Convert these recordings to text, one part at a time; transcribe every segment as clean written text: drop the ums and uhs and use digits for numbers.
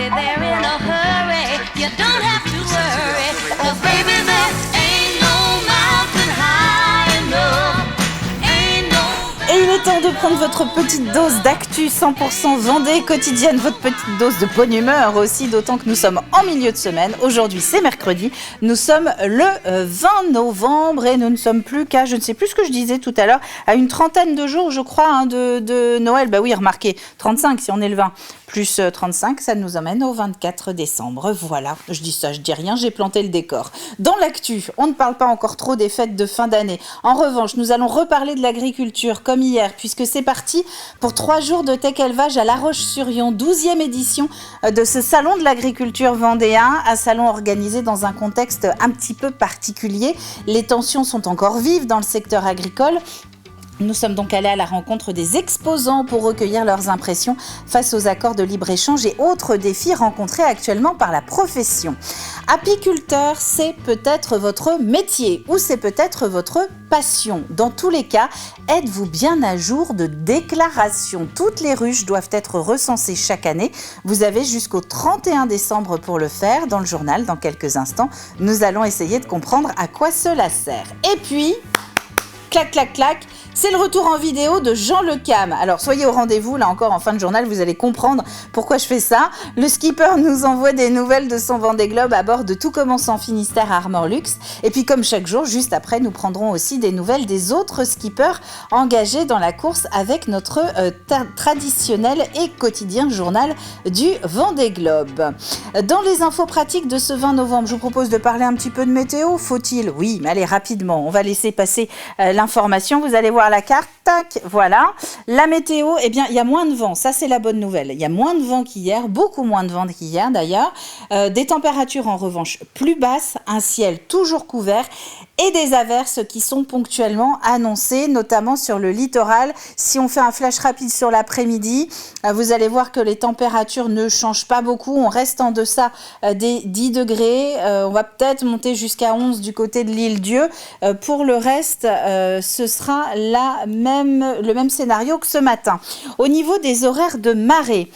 be there in a hurry. You don't have to worry, 'cause baby, there ain't no mountain high enough. Ain't no... Et il est temps de prendre votre petite dose d'actu 100% Vendée quotidienne, votre petite dose de bonne humeur aussi, d'autant que nous sommes en milieu de semaine. Aujourd'hui, c'est mercredi. Nous sommes le 20 novembre et nous ne sommes plus qu'à, je ne sais plus ce que je disais tout à l'heure, à une trentaine de jours, je crois, de Noël. Bah oui, remarquez, 35 si on est le 20, plus 35, ça nous emmène au 24 décembre. Voilà, je dis ça, je dis rien, j'ai planté le décor. Dans l'actu, on ne parle pas encore trop des fêtes de fin d'année. En revanche, nous allons reparler de l'agriculture comme hier, puisque c'est parti pour 3 jours de tech élevage à La Roche-sur-Yon, 12e édition de ce salon de l'agriculture vendéen, un salon organisé dans un contexte un petit peu particulier. Les tensions sont encore vives dans le secteur agricole. Nous sommes donc allés à la rencontre des exposants pour recueillir leurs impressions face aux accords de libre-échange et autres défis rencontrés actuellement par la profession. Apiculteur, c'est peut-être votre métier ou c'est peut-être votre passion. Dans tous les cas, êtes-vous bien à jour de déclaration? Toutes les ruches doivent être recensées chaque année. Vous avez jusqu'au 31 décembre pour le faire. Dans le journal, dans quelques instants, nous allons essayer de comprendre à quoi cela sert. Et puis... clac, clac, clac, c'est le retour en vidéo de Jean Le Cam. Alors soyez au rendez-vous, là encore en fin de journal, vous allez comprendre pourquoi je fais ça. Le skipper nous envoie des nouvelles de son Vendée Globe à bord de Tout commence en Finistère Armor Luxe. Et puis comme chaque jour, juste après, nous prendrons aussi des nouvelles des autres skippers engagés dans la course avec notre traditionnel et quotidien journal du Vendée Globe. Dans les infos pratiques de ce 20 novembre, je vous propose de parler un petit peu de météo. Faut-il? Oui, mais allez rapidement, on va laisser passer l'information. Vous allez voir la carte, tac, voilà. La météo, eh bien, il y a moins de vent, ça c'est la bonne nouvelle. Il y a moins de vent qu'hier, beaucoup moins de vent qu'hier d'ailleurs. Des températures en revanche plus basses, un ciel toujours couvert et des averses qui sont ponctuellement annoncées, notamment sur le littoral. Si on fait un flash rapide sur l'après-midi, vous allez voir que les températures ne changent pas beaucoup. On reste en deçà des 10 degrés. On va peut-être monter jusqu'à 11 du côté de l'Île-Dieu. Pour le reste, ce sera le même scénario que ce matin. Au niveau des horaires de marée,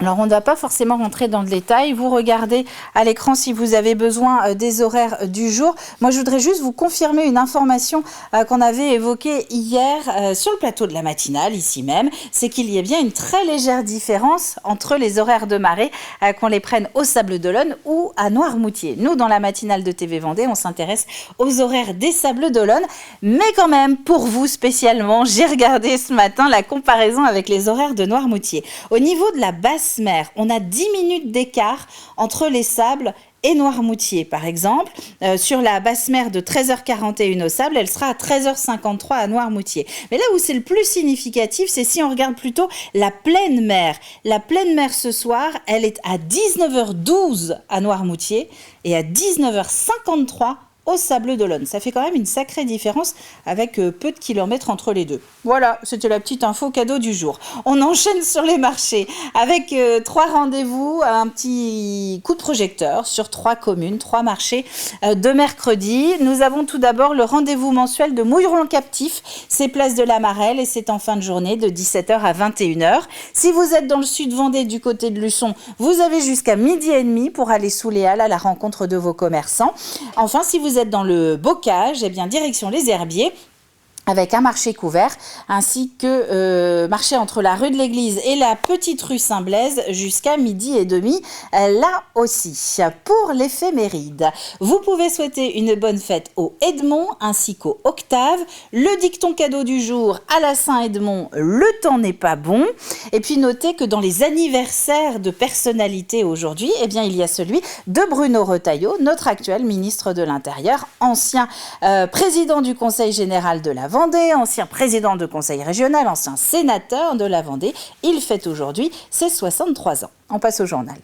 alors, on ne va pas forcément rentrer dans le détail. Vous regardez à l'écran si vous avez besoin des horaires du jour. Moi, je voudrais juste vous confirmer une information qu'on avait évoquée hier sur le plateau de la matinale, ici même. C'est qu'il y a bien une très légère différence entre les horaires de marée, qu'on les prenne au Sables-d'Olonne ou à Noirmoutier. Nous, dans la matinale de TV Vendée, on s'intéresse aux horaires des Sables-d'Olonne. Mais quand même, pour vous spécialement, j'ai regardé ce matin la comparaison avec les horaires de Noirmoutier. Au niveau de la basse mer, on a 10 minutes d'écart entre les Sables et Noirmoutier, par exemple. Sur la basse mer de 13h41 au Sable, elle sera à 13h53 à Noirmoutier. Mais là où c'est le plus significatif, c'est si on regarde plutôt la pleine mer. La pleine mer ce soir, elle est à 19h12 à Noirmoutier et à 19h53 au Sables-d'Olonne. Ça fait quand même une sacrée différence avec peu de kilomètres entre les deux. Voilà, c'était la petite info cadeau du jour. On enchaîne sur les marchés avec 3 rendez-vous, un petit coup de projecteur sur 3 communes, 3 marchés de mercredi. Nous avons tout d'abord le rendez-vous mensuel de Mouilleron Captif. C'est place de la Marelle et c'est en fin de journée de 17h à 21h. Si vous êtes dans le sud Vendée du côté de Luçon, vous avez jusqu'à 12h30 pour aller sous les halles à la rencontre de vos commerçants. Enfin, si vous êtes dans le bocage, eh bien direction les Herbiers, avec un marché couvert, ainsi que marché entre la rue de l'Église et la petite rue Saint-Blaise jusqu'à 12h30, là aussi. Pour l'éphéméride, vous pouvez souhaiter une bonne fête au Edmond ainsi qu'au Octave. Le dicton cadeau du jour à la Saint-Edmond, le temps n'est pas bon. Et puis notez que dans les anniversaires de personnalités aujourd'hui, eh bien il y a celui de Bruno Retailleau, notre actuel ministre de l'Intérieur, ancien président du Conseil général de la Vendée, ancien président de conseil régional, ancien sénateur de la Vendée. Il fête aujourd'hui ses 63 ans. On passe au journal.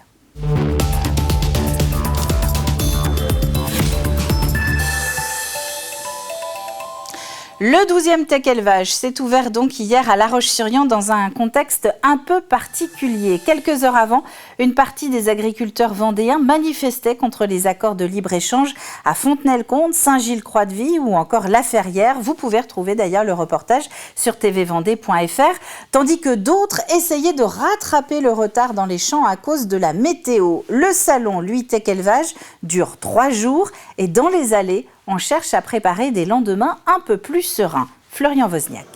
Le 12e Tech Élevage s'est ouvert donc hier à La Roche-sur-Yon dans un contexte un peu particulier. Quelques heures avant, une partie des agriculteurs vendéens manifestaient contre les accords de libre-échange à Fontenay-le-Comte, Saint-Gilles-Croix-de-Vie ou encore La Ferrière. Vous pouvez retrouver d'ailleurs le reportage sur tvvendée.fr, tandis que d'autres essayaient de rattraper le retard dans les champs à cause de la météo. Le salon, lui, Tech Élevage, dure 3 jours et dans les allées, on cherche à préparer des lendemains un peu plus sereins. Florian Wozniak.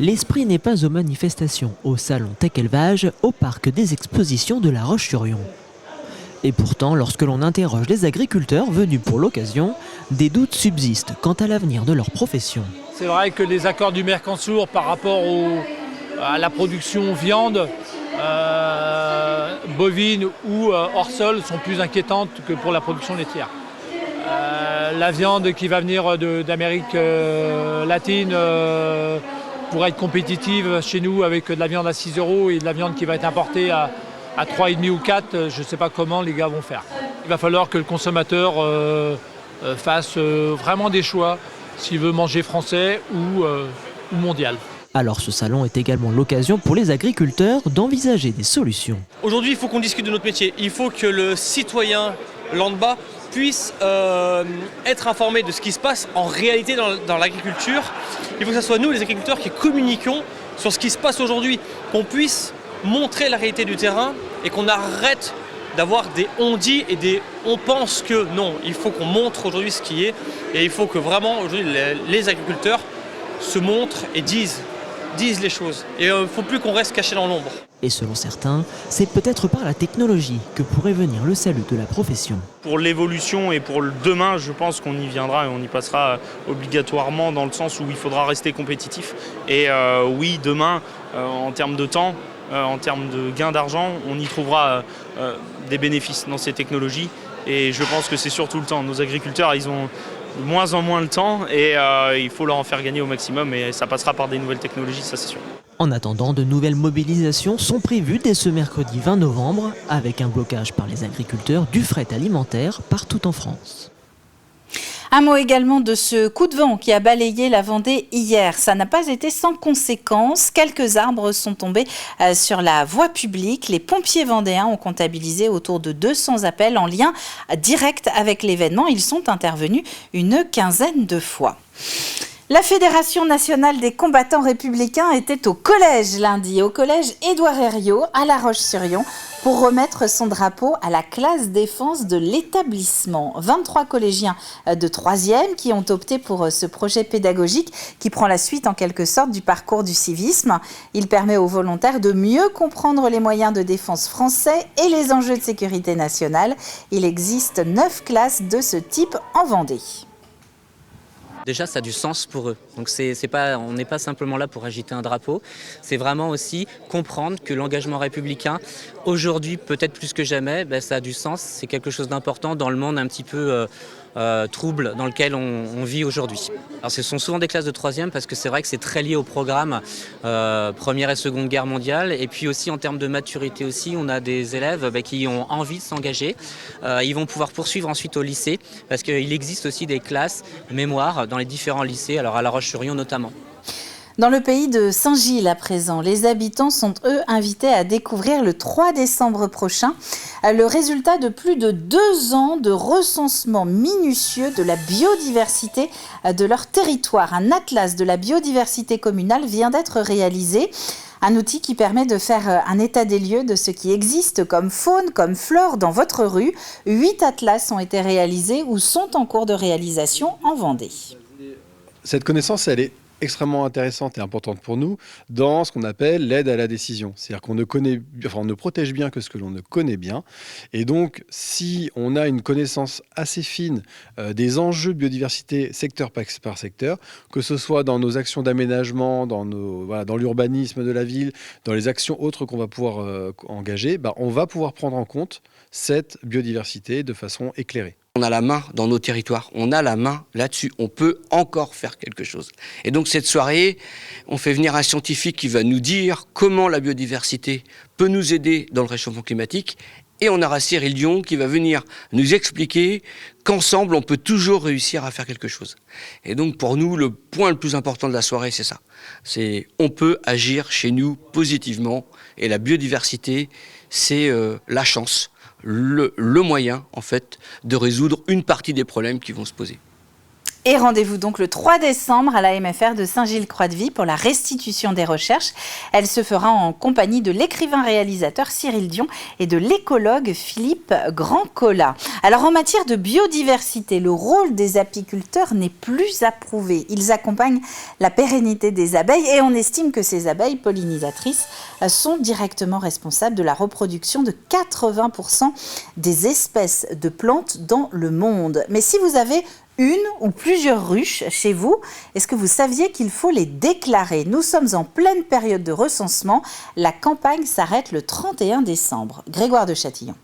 L'esprit n'est pas aux manifestations au salon Tech Élevage au parc des expositions de La Roche-sur-Yon. Et pourtant, lorsque l'on interroge les agriculteurs venus pour l'occasion, des doutes subsistent quant à l'avenir de leur profession. C'est vrai que les accords du Mercosur par rapport à la production viande, bovine ou hors sol sont plus inquiétantes que pour la production laitière. La viande qui va venir d'Amérique latine pour être compétitive chez nous avec de la viande à 6 € et de la viande qui va être importée à 3,5 ou 4, je ne sais pas comment les gars vont faire. Il va falloir que le consommateur fasse vraiment des choix s'il veut manger français ou mondial. Alors ce salon est également l'occasion pour les agriculteurs d'envisager des solutions. Aujourd'hui, il faut qu'on discute de notre métier. Il faut que le citoyen lambda puisse être informé de ce qui se passe en réalité dans l'agriculture. Il faut que ce soit nous, les agriculteurs, qui communiquions sur ce qui se passe aujourd'hui, qu'on puisse montrer la réalité du terrain et qu'on arrête d'avoir des on-dit et des on pense que. Non, il faut qu'on montre aujourd'hui ce qui est et il faut que vraiment aujourd'hui les agriculteurs se montrent et disent les choses. Et il ne faut plus qu'on reste caché dans l'ombre. Et selon certains, c'est peut-être par la technologie que pourrait venir le salut de la profession. Pour l'évolution et pour le demain, je pense qu'on y viendra et on y passera obligatoirement dans le sens où il faudra rester compétitif. Et oui, demain, en termes de temps, en termes de gain d'argent, on y trouvera des bénéfices dans ces technologies. Et je pense que c'est surtout le temps. Nos agriculteurs, ils ont de moins en moins le temps et il faut leur en faire gagner au maximum et ça passera par des nouvelles technologies, ça c'est sûr. En attendant, de nouvelles mobilisations sont prévues dès ce mercredi 20 novembre avec un blocage par les agriculteurs du fret alimentaire partout en France. Un mot également de ce coup de vent qui a balayé la Vendée hier. Ça n'a pas été sans conséquence. Quelques arbres sont tombés sur la voie publique. Les pompiers vendéens ont comptabilisé autour de 200 appels en lien direct avec l'événement. Ils sont intervenus une quinzaine de fois. La Fédération nationale des combattants républicains était au collège lundi, au collège Édouard Herriot à La Roche-sur-Yon pour remettre son drapeau à la classe défense de l'établissement. 23 collégiens de 3e qui ont opté pour ce projet pédagogique qui prend la suite en quelque sorte du parcours du civisme. Il permet aux volontaires de mieux comprendre les moyens de défense français et les enjeux de sécurité nationale. Il existe 9 classes de ce type en Vendée. Déjà, ça a du sens pour eux. Donc on n'est pas simplement là pour agiter un drapeau, c'est vraiment aussi comprendre que l'engagement républicain, aujourd'hui, peut-être plus que jamais, ça a du sens, c'est quelque chose d'important dans le monde un petit peu trouble dans lequel on vit aujourd'hui. Alors ce sont souvent des classes de 3e parce que c'est vrai que c'est très lié au programme Première et Seconde Guerre mondiale et puis aussi en termes de maturité aussi, on a des élèves qui ont envie de s'engager. Ils vont pouvoir poursuivre ensuite au lycée parce qu'il existe aussi des classes mémoire dans les différents lycées, alors à La Roche-sur-Yon notamment. Dans le pays de Saint-Gilles à présent, les habitants sont eux invités à découvrir le 3 décembre prochain le résultat de plus de 2 ans de recensement minutieux de la biodiversité de leur territoire. Un atlas de la biodiversité communale vient d'être réalisé. Un outil qui permet de faire un état des lieux de ce qui existe comme faune, comme flore dans votre rue. 8 atlas ont été réalisés ou sont en cours de réalisation en Vendée. Cette connaissance, elle est extrêmement intéressante et importante pour nous dans ce qu'on appelle l'aide à la décision. C'est-à-dire qu'on ne protège bien que ce que l'on ne connaît bien. Et donc, si on a une connaissance assez fine des enjeux de biodiversité secteur par secteur, que ce soit dans nos actions d'aménagement, dans l'urbanisme de la ville, dans les actions autres qu'on va pouvoir engager, on va pouvoir prendre en compte cette biodiversité de façon éclairée. On a la main dans nos territoires, on a la main là-dessus, on peut encore faire quelque chose. Et donc cette soirée, on fait venir un scientifique qui va nous dire comment la biodiversité peut nous aider dans le réchauffement climatique Et on aura Cyril Dion qui va venir nous expliquer qu'ensemble, on peut toujours réussir à faire quelque chose. Et donc, pour nous, le point le plus important de la soirée, c'est ça. C'est on peut agir chez nous positivement. Et la biodiversité, c'est la chance, le moyen, en fait, de résoudre une partie des problèmes qui vont se poser. Et rendez-vous donc le 3 décembre à la MFR de Saint-Gilles-Croix-de-Vie pour la restitution des recherches. Elle se fera en compagnie de l'écrivain-réalisateur Cyril Dion et de l'écologue Philippe Grandcola. Alors en matière de biodiversité, le rôle des apiculteurs n'est plus approuvé. Ils accompagnent la pérennité des abeilles et on estime que ces abeilles pollinisatrices sont directement responsables de la reproduction de 80% des espèces de plantes dans le monde. Mais si vous avez une ou plusieurs ruches chez vous, est-ce que vous saviez qu'il faut les déclarer? Nous sommes en pleine période de recensement. La campagne s'arrête le 31 décembre. Grégoire de Châtillon.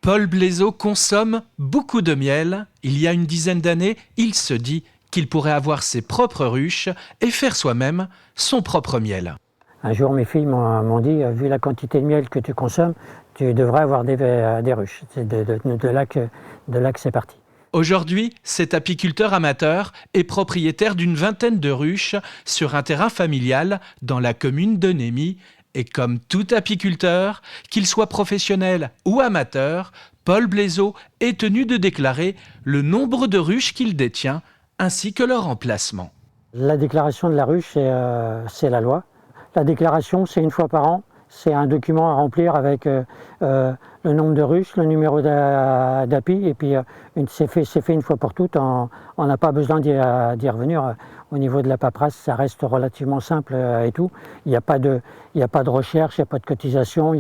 Paul Blaiseau consomme beaucoup de miel. Il y a une dizaine d'années, il se dit qu'il pourrait avoir ses propres ruches et faire soi-même son propre miel. Un jour, mes filles m'ont dit, vu la quantité de miel que tu consommes, tu devrais avoir des ruches. C'est de là que c'est parti. Aujourd'hui, cet apiculteur amateur est propriétaire d'une vingtaine de ruches sur un terrain familial dans la commune de Némy. Et comme tout apiculteur, qu'il soit professionnel ou amateur, Paul Blaiseau est tenu de déclarer le nombre de ruches qu'il détient ainsi que leur emplacement. La déclaration de la ruche, c'est la loi. La déclaration, c'est une fois par an. C'est un document à remplir avec le nombre de ruches, le numéro d'api, et puis c'est fait une fois pour toutes. On n'a pas besoin d'y revenir. Au niveau de la paperasse, ça reste relativement simple et tout. Il n'y a pas de recherche, il n'y a pas de cotisation, il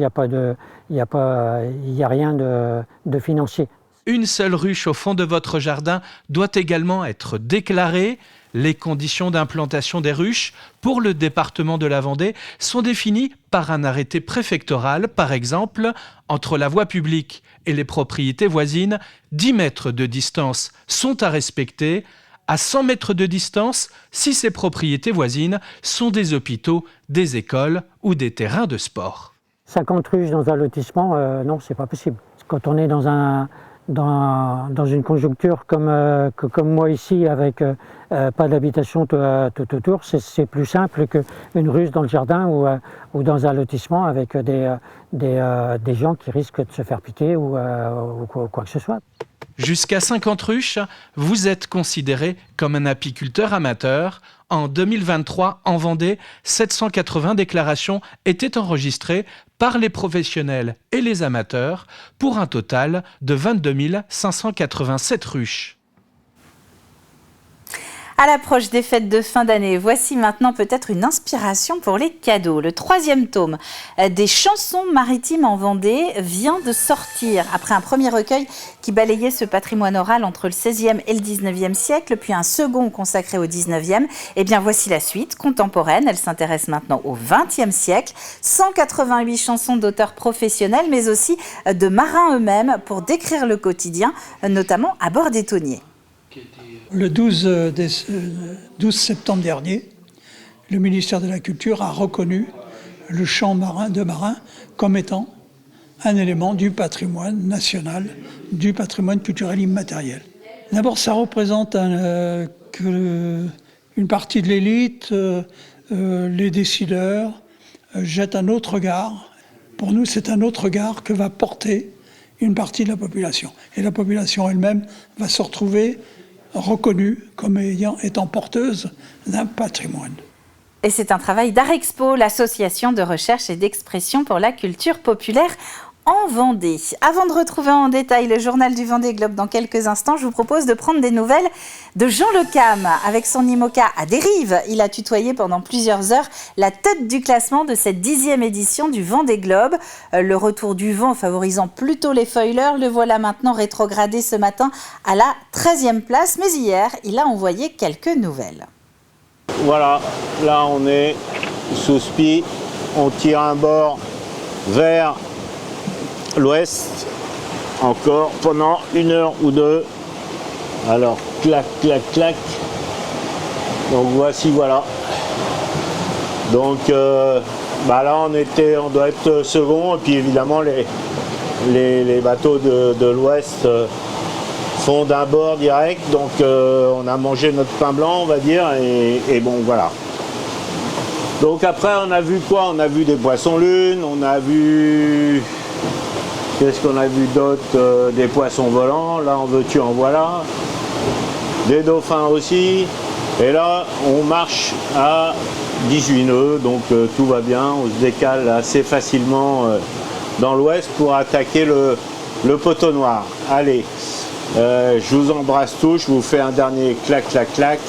n'y a rien de financier. Une seule ruche au fond de votre jardin doit également être déclarée. Les conditions d'implantation des ruches pour le département de la Vendée sont définies par un arrêté préfectoral. Par exemple, entre la voie publique et les propriétés voisines, 10 mètres de distance sont à respecter. À 100 mètres de distance, si ces propriétés voisines sont des hôpitaux, des écoles ou des terrains de sport. 50 ruches dans un lotissement, non, c'est pas possible. Quand on est dans une conjoncture comme moi ici, avec pas d'habitation tout autour, c'est plus simple qu'une ruche dans le jardin ou dans un lotissement avec des gens qui risquent de se faire piquer ou quoi que ce soit. Jusqu'à 50 ruches, vous êtes considéré comme un apiculteur amateur. En 2023, en Vendée, 780 déclarations étaient enregistrées par les professionnels et les amateurs pour un total de 22 587 ruches. À l'approche des fêtes de fin d'année, voici maintenant peut-être une inspiration pour les cadeaux. Le 3e tome des chansons maritimes en Vendée vient de sortir. Après un premier recueil qui balayait ce patrimoine oral entre le 16e et le 19e siècle, puis un second consacré au 19e, eh bien voici la suite contemporaine. Elle s'intéresse maintenant au 20e siècle. 188 chansons d'auteurs professionnels, mais aussi de marins eux-mêmes pour décrire le quotidien, notamment à bord des tonniers. Le 12 septembre dernier, le ministère de la Culture a reconnu le chant de marin comme étant un élément du patrimoine national, du patrimoine culturel immatériel. D'abord, ça représente une partie de l'élite, les décideurs jettent un autre regard. Pour nous, c'est un autre regard que va porter une partie de la population. Et la population elle-même va se retrouver reconnue comme étant porteuse d'un patrimoine. Et c'est un travail d'Arexpo, l'association de recherche et d'expression pour la culture populaire en Vendée. Avant de retrouver en détail le journal du Vendée Globe dans quelques instants, je vous propose de prendre des nouvelles de Jean Le Cam. Avec son IMOCA à dérive, il a tutoyé pendant plusieurs heures la tête du classement de cette 10e édition du Vendée Globe. Le retour du vent favorisant plutôt les foilers, le voilà maintenant rétrogradé ce matin à la 13e place. Mais hier, il a envoyé quelques nouvelles. Voilà, là on est sous spi, on tire un bord vers l'ouest, encore pendant 1 heure ou 2. Alors clac, clac, clac. Donc voici, voilà. Donc là on doit être second, et puis évidemment Les bateaux de l'Ouest font d'un bord direct, donc on a mangé notre pain blanc, on va dire, et bon, voilà. Donc après, on a vu quoi? On a vu des poissons-lunes, on a vu... Qu'est-ce qu'on a vu d'autre? Des poissons volants, là en veux-tu, en voilà. Des dauphins aussi. Et là, on marche à 18 nœuds, donc tout va bien. On se décale assez facilement dans l'ouest pour attaquer le poteau noir. Allez, je vous embrasse tous, je vous fais un dernier clac, clac, clac.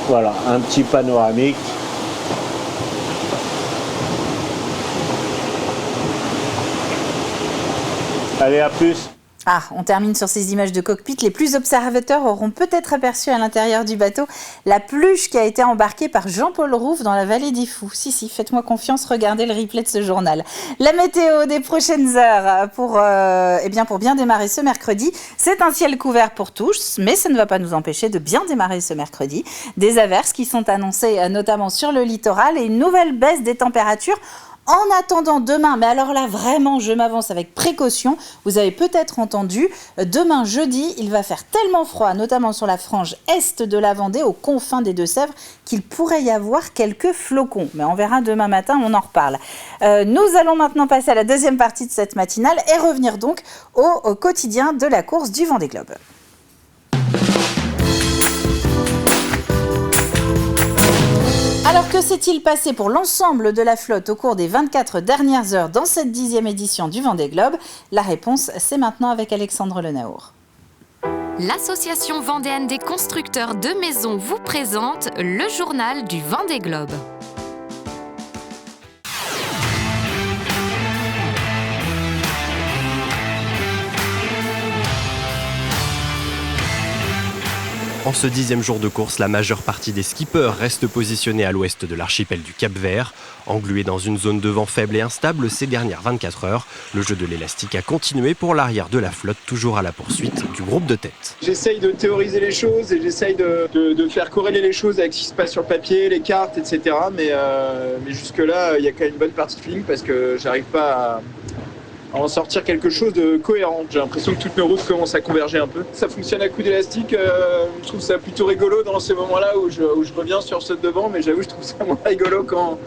Voilà, un petit panoramique. Allez, à plus. Ah, on termine sur ces images de cockpit. Les plus observateurs auront peut-être aperçu à l'intérieur du bateau la peluche qui a été embarquée par Jean-Paul Rouve dans la vallée des Fous. Si, faites-moi confiance, regardez le replay de ce journal. La météo des prochaines heures pour bien démarrer ce mercredi. C'est un ciel couvert pour tous, mais ça ne va pas nous empêcher de bien démarrer ce mercredi. Des averses qui sont annoncées notamment sur le littoral et une nouvelle baisse des températures. En attendant demain, mais alors là vraiment je m'avance avec précaution, vous avez peut-être entendu, demain jeudi il va faire tellement froid, notamment sur la frange est de la Vendée, aux confins des Deux-Sèvres, qu'il pourrait y avoir quelques flocons. Mais on verra demain matin, on en reparle. Nous allons maintenant passer à la deuxième partie de cette matinale et revenir donc au quotidien de la course du Vendée Globe. Alors que s'est-il passé pour l'ensemble de la flotte au cours des 24 dernières heures dans cette 10e édition du Vendée Globe? La réponse, c'est maintenant avec Alexandre Lenaour. L'association vendéenne des constructeurs de maisons vous présente le journal du Vendée Globe. En ce 10e jour de course, la majeure partie des skippers reste positionnée à l'ouest de l'archipel du Cap-Vert. Englué dans une zone de vent faible et instable ces dernières 24 heures, le jeu de l'élastique a continué pour l'arrière de la flotte, toujours à la poursuite du groupe de tête. J'essaye de théoriser les choses et j'essaye de faire corréler les choses avec ce qui se passe sur le papier, les cartes, etc. Mais jusque-là, il y a quand même une bonne partie de feeling parce que j'arrive pas à en sortir quelque chose de cohérent. J'ai l'impression que toutes mes routes commencent à converger un peu. Ça fonctionne à coup d'élastique. Je trouve ça plutôt rigolo dans ces moments-là où je reviens sur ceux de devant, mais j'avoue, je trouve ça moins rigolo quand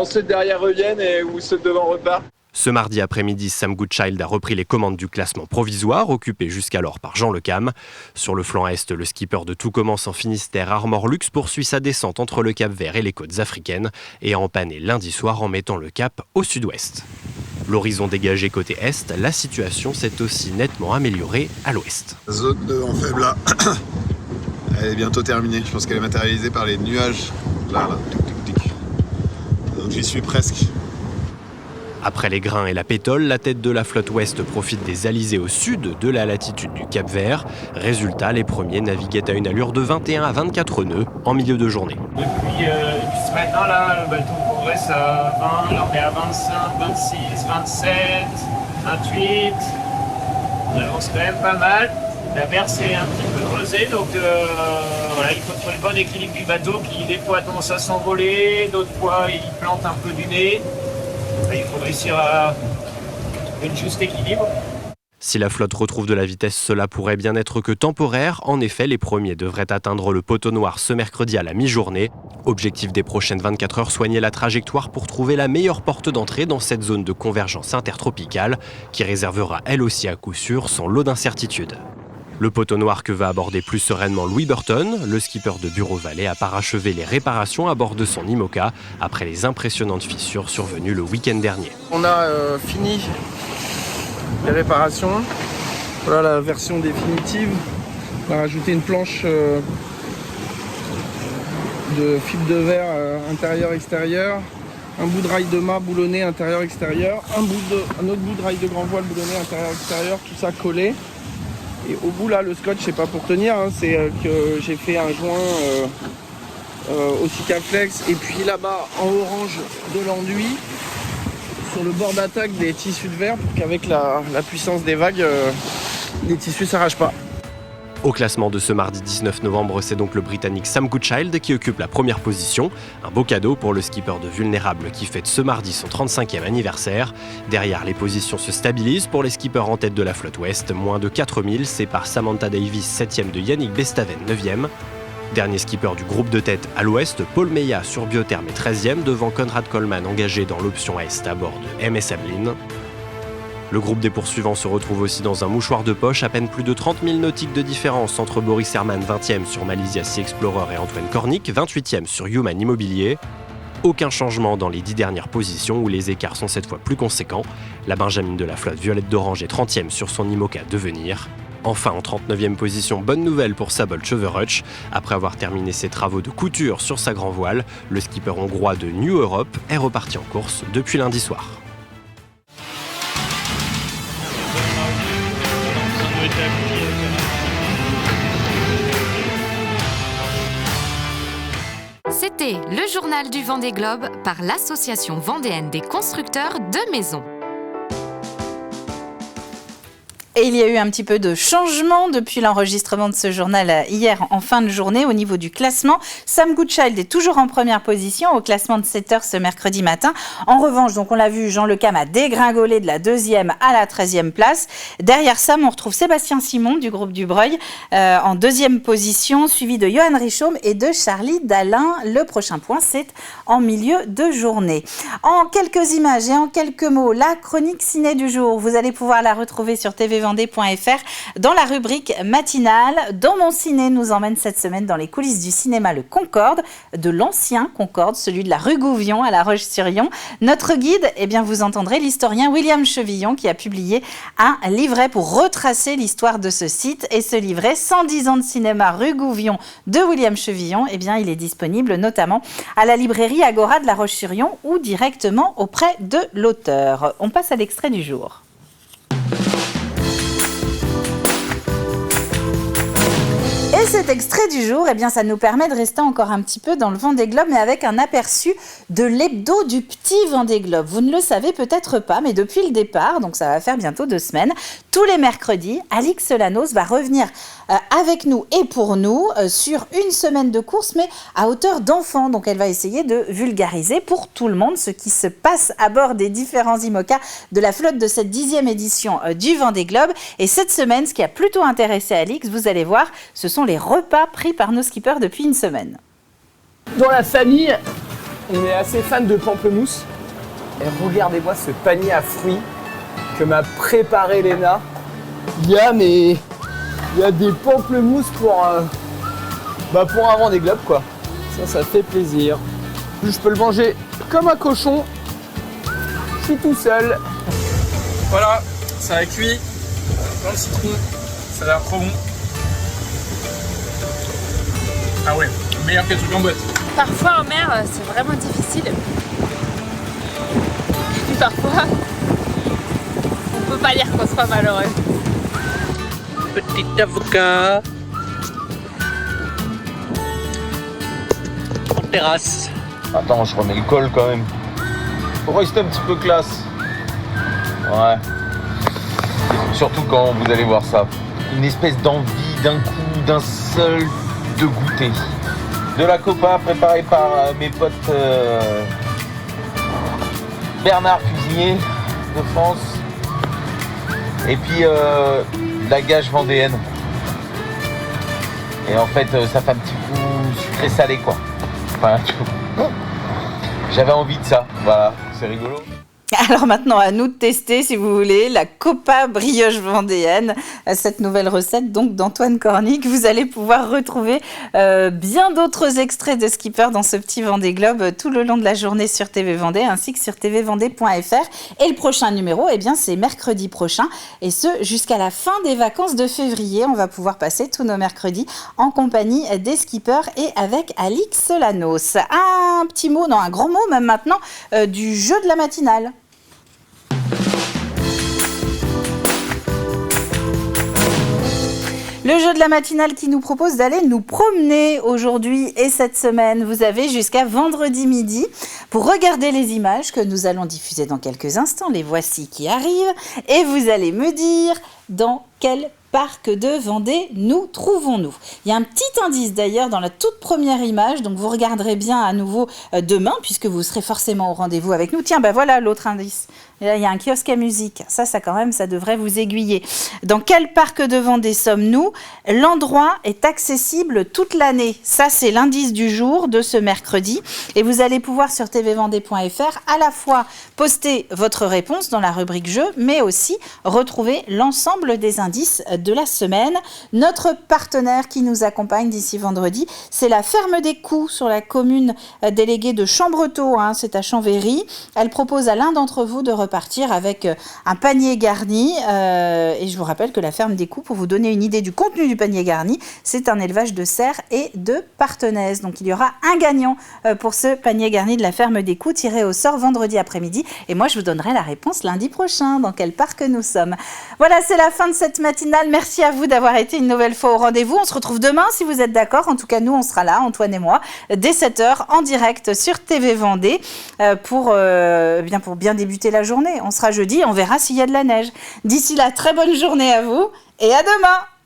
ceux de derrière reviennent et où ceux de devant repartent. Ce mardi après-midi, Sam Goodchild a repris les commandes du classement provisoire, occupé jusqu'alors par Jean Le Cam. Sur le flanc est, le skipper de Tout commence en Finistère, Armor Lux, poursuit sa descente entre le Cap-Vert et les côtes africaines et a empanné lundi soir en mettant le cap au sud-ouest. L'horizon dégagé côté est, la situation s'est aussi nettement améliorée à l'ouest. La zone de vent faible là, elle est bientôt terminée. Je pense qu'elle est matérialisée par les nuages. Là, tic, tic. Donc j'y suis presque. Après les grains et la pétole, la tête de la flotte ouest profite des alizés au sud de la latitude du Cap-Vert. Résultat, les premiers naviguaient à une allure de 21 à 24 nœuds en milieu de journée. Depuis ce matin, là, le bateau progresse à 20, là on est à 25, 26, 27, 28. On avance quand même pas mal. La mer s'est un petit peu creusée, donc voilà, il faut trouver le bon équilibre du bateau qui des fois a tendance à s'envoler, d'autres fois il plante un peu du nez. Il faut réussir à trouver un juste équilibre. Si la flotte retrouve de la vitesse, cela pourrait bien être que temporaire. En effet, les premiers devraient atteindre le poteau noir ce mercredi à la mi-journée. Objectif des prochaines 24 heures, soigner la trajectoire pour trouver la meilleure porte d'entrée dans cette zone de convergence intertropicale qui réservera elle aussi à coup sûr son lot d'incertitudes. Le poteau noir que va aborder plus sereinement Louis Burton, le skipper de Bureau Vallée a parachevé les réparations à bord de son IMOCA après les impressionnantes fissures survenues le week-end dernier. On a fini les réparations. Voilà la version définitive. On a rajouté une planche de fibre de verre intérieur-extérieur, un bout de rail de mât boulonné intérieur-extérieur, un autre bout de rail de grand voile boulonné intérieur-extérieur, tout ça collé. Et au bout là, le scotch, c'est pas pour tenir, hein, c'est que j'ai fait un joint au Sikaflex et puis là-bas en orange de l'enduit sur le bord d'attaque des tissus de verre pour qu'avec la puissance des vagues, les tissus s'arrachent pas. Au classement de ce mardi 19 novembre, c'est donc le Britannique Sam Goodchild qui occupe la première position. Un beau cadeau pour le skipper de Vulnérable qui fête ce mardi son 35e anniversaire. Derrière, les positions se stabilisent pour les skippers en tête de la flotte ouest. Moins de 4000 séparent Samantha Davis 7e de Yannick Bestaven 9e. Dernier skipper du groupe de tête à l'ouest, Paul Meillat sur Biotherm est 13e devant Conrad Coleman engagé dans l'option Est à bord de MS Ablin. Le groupe des poursuivants se retrouve aussi dans un mouchoir de poche, à peine plus de 30 000 nautiques de différence entre Boris Herman 20e sur Malaysia Sea Explorer et Antoine Cornick 28e sur Human Immobilier. Aucun changement dans les 10 dernières positions où les écarts sont cette fois plus conséquents. La Benjamine de la flotte Violette d'Orange est 30e sur son IMOCA Devenir. Enfin, en 39e position, bonne nouvelle pour Sabol Chöverutsch. Après avoir terminé ses travaux de couture sur sa grand voile, le skipper hongrois de New Europe est reparti en course depuis lundi soir. C'était le journal du Vendée Globe par l'Association vendéenne des constructeurs de maisons. Et il y a eu un petit peu de changement depuis l'enregistrement de ce journal hier en fin de journée au niveau du classement. Sam Goodchild est toujours en première position au classement de 7h ce mercredi matin. En revanche, donc on l'a vu, Jean Le Cam a dégringolé de la 2e à la 13e place. Derrière Sam, on retrouve Sébastien Simon du groupe du Breuil en 2e position, suivi de Johan Richaume et de Charlie Dalin. Le prochain point, c'est en milieu de journée. En quelques images et en quelques mots, la chronique ciné du jour, vous allez pouvoir la retrouver sur tvvendée.fr dans la rubrique matinale. Dans mon ciné nous emmène cette semaine dans les coulisses du cinéma Le Concorde, de l'ancien Concorde, celui de la rue Gouvion à La Roche-sur-Yon. Notre guide, eh bien, vous entendrez l'historien William Chevillon qui a publié un livret pour retracer l'histoire de ce site. Et ce livret, 110 ans de cinéma rue Gouvion de William Chevillon, eh bien, il est disponible notamment à la librairie Agora de La Roche-sur-Yon ou directement auprès de l'auteur. On passe à l'extrait du jour. Et cet extrait du jour, eh bien, ça nous permet de rester encore un petit peu dans le Vendée Globe, mais avec un aperçu de l'hebdo du petit Vendée Globe. Vous ne le savez peut-être pas, mais depuis le départ, donc ça va faire bientôt 2 semaines, tous les mercredis, Alix Solanos va revenir avec nous et pour nous sur une semaine de course, mais à hauteur d'enfant. Donc elle va essayer de vulgariser pour tout le monde ce qui se passe à bord des différents IMOCA de la flotte de cette 10e édition du Vendée Globe. Et cette semaine, ce qui a plutôt intéressé Alix, vous allez voir, ce sont les repas pris par nos skippers depuis une semaine. Dans la famille, on est assez fan de pamplemousse. Et regardez-moi ce panier à fruits que m'a préparé Léna. Il y a des pamplemousses pour un Vendée Globe, quoi. Ça fait plaisir. Je peux le manger comme un cochon. Je suis tout seul. Voilà, ça a cuit. Dans le citron, ça a l'air trop bon. Ah ouais, meilleur que le truc en boîte. Parfois en mer, c'est vraiment difficile. Et puis parfois, on peut pas dire qu'on soit malheureux. Petit avocat. En terrasse. Attends, je remets le col quand même. Faut rester un petit peu classe. Ouais. Surtout quand vous allez voir ça. Une espèce d'envie d'un coup, d'un seul, de goûter. De la copa préparée par mes potes Bernard Cuisinier de France. Et puis la gage vendéenne. Et en fait, ça fait un petit goût sucré-salé, quoi. Enfin, j'avais envie de ça. Voilà, c'est rigolo. Alors maintenant, à nous de tester, si vous voulez, la Copa brioche vendéenne, cette nouvelle recette donc d'Antoine Cornick. Vous allez pouvoir retrouver bien d'autres extraits de Skipper dans ce petit Vendée Globe tout le long de la journée sur TV Vendée ainsi que sur tvvendée.fr. Et le prochain numéro, eh bien, c'est mercredi prochain et ce jusqu'à la fin des vacances de février. On va pouvoir passer tous nos mercredis en compagnie des skippers et avec Alix Solanos. Un petit mot, non, un grand mot même maintenant, du jeu de la matinale. Le jeu de la matinale qui nous propose d'aller nous promener aujourd'hui et cette semaine. Vous avez jusqu'à vendredi midi pour regarder les images que nous allons diffuser dans quelques instants. Les voici qui arrivent et vous allez me dire dans quel parc de Vendée nous trouvons-nous? Il y a un petit indice d'ailleurs dans la toute première image, donc vous regarderez bien à nouveau demain puisque vous serez forcément au rendez-vous avec nous. Tiens, ben voilà l'autre indice. Et là, il y a un kiosque à musique. Ça quand même, ça devrait vous aiguiller. Dans quel parc de Vendée sommes-nous? L'endroit est accessible toute l'année. Ça, c'est l'indice du jour de ce mercredi. Et vous allez pouvoir sur tvvendée.fr à la fois poster votre réponse dans la rubrique jeu, mais aussi retrouver l'ensemble des indices de la semaine. Notre partenaire qui nous accompagne d'ici vendredi, c'est la Ferme des Coups sur la commune déléguée de Chambretot. C'est à Chambéry. Elle propose à l'un d'entre vous de repartir avec un panier garni. Et je vous rappelle que la Ferme des Coups, pour vous donner une idée du contenu du panier garni, c'est un élevage de cerfs et de partenaises. Donc il y aura un gagnant pour ce panier garni de la Ferme des Coups tiré au sort vendredi après-midi. Et moi, je vous donnerai la réponse lundi prochain dans quel parc nous sommes. Voilà, c'est la fin de cette matinale. Merci à vous d'avoir été une nouvelle fois au rendez-vous. On se retrouve demain si vous êtes d'accord. En tout cas, nous, on sera là, Antoine et moi, dès 7h en direct sur TV Vendée pour bien débuter la journée. On sera jeudi, on verra s'il y a de la neige. D'ici là, très bonne journée à vous et à demain!